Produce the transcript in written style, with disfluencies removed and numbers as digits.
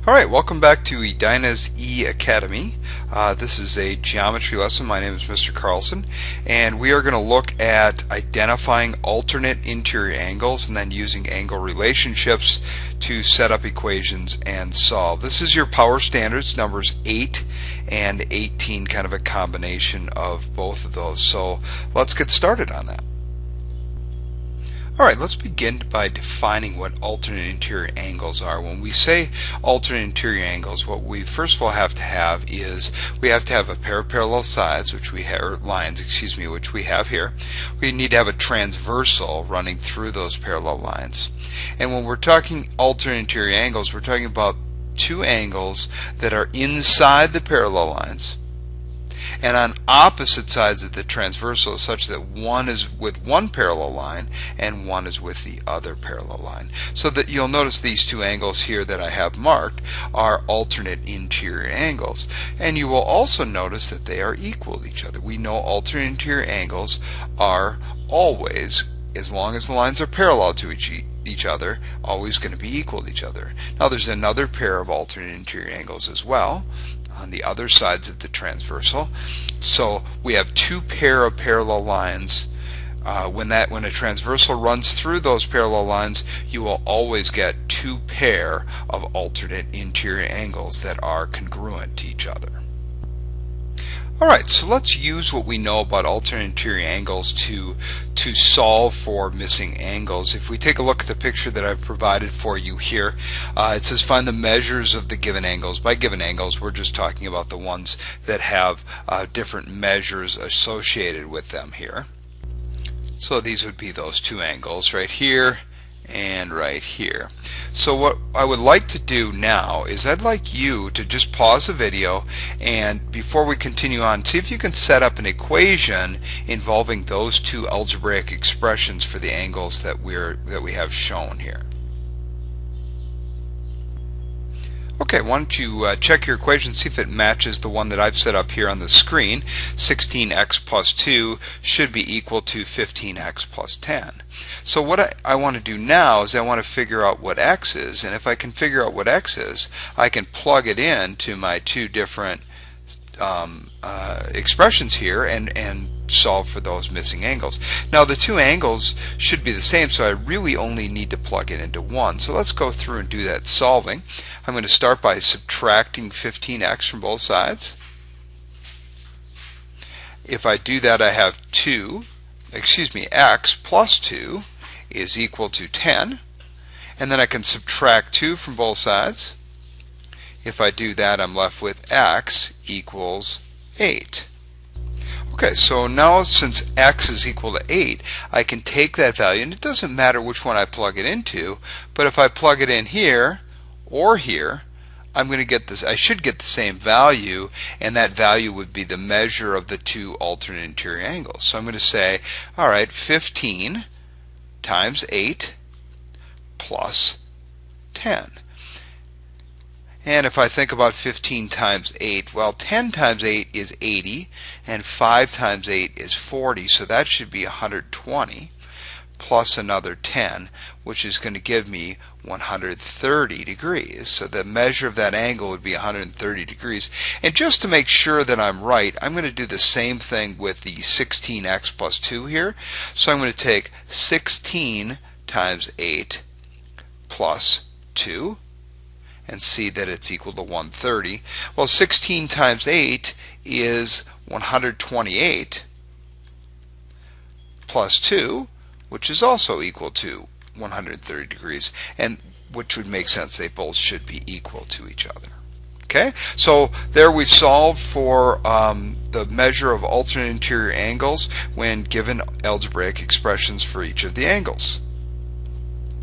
Alright, welcome back to Edina's E-Academy. This is a geometry lesson. My name is Mr. Carlson, and we are going to look at identifying alternate interior angles and then using angle relationships to set up equations and solve. This is your power standards, numbers 8 and 18, kind of a combination of both of those. So let's get started on that. Alright, let's begin by defining what alternate interior angles are. When we say alternate interior angles, what we first of all have to have is we have to have a pair of parallel sides, which we have, or lines, which we have here. We need to have a transversal running through those parallel lines. And when we're talking alternate interior angles, we're talking about two angles that are inside the parallel lines and on opposite sides of the transversal, such that one is with one parallel line and one is with the other parallel line. So that you'll notice these two angles here that I have marked are alternate interior angles. And you will also notice that they are equal to each other. We know alternate interior angles are always, as long as the lines are parallel to each other, always going to be equal to each other. Now there's another pair of alternate interior angles as well on the other sides of the transversal. So we have two pair of parallel lines. When a transversal runs through those parallel lines, you will always get two pair of alternate interior angles that are congruent to each other. Alright, so let's use what we know about alternate interior angles to solve for missing angles. If we take a look at the picture that I've provided for you here, it says find the measures of the given angles. By given angles, we're just talking about the ones that have different measures associated with them here. So these would be those two angles right here and right here. So what I would like to do now is I'd like you to just pause the video, and before we continue on, see if you can set up an equation involving those two algebraic expressions for the angles that we have shown here. Okay, why don't you check your equation, see if it matches the one that I've set up here on the screen. 16x plus 2 should be equal to 15x plus 10. So what I want to do now is I want to figure out what x is, and if I can figure out what x is, I can plug it in to my two different expressions here and solve for those missing angles. Now the two angles should be the same, so I really only need to plug it into one. So let's go through and do that solving. I'm going to start by subtracting 15x from both sides. If I do that, I have x plus 2 is equal to 10, and then I can subtract 2 from both sides. If I do that, I'm left with x equals 8. Okay, so now since x is equal to 8, I can take that value, and it doesn't matter which one I plug it into, but if I plug it in here or here, I'm going to get this. I should get the same value, and that value would be the measure of the two alternate interior angles. So I'm going to say, all right, 15 times 8 plus 10. And if I think about 15 times 8, well, 10 times 8 is 80, and 5 times 8 is 40, so that should be 120, plus another 10, which is going to give me 130 degrees. So the measure of that angle would be 130 degrees. And just to make sure that I'm right, I'm going to do the same thing with the 16x plus 2 here. So I'm going to take 16 times 8 plus 2, and see that it's equal to 130. Well, 16 times 8 is 128 plus 2, which is also equal to 130 degrees, and which would make sense. They both should be equal to each other. Okay, so there we've solved for the measure of alternate interior angles when given algebraic expressions for each of the angles.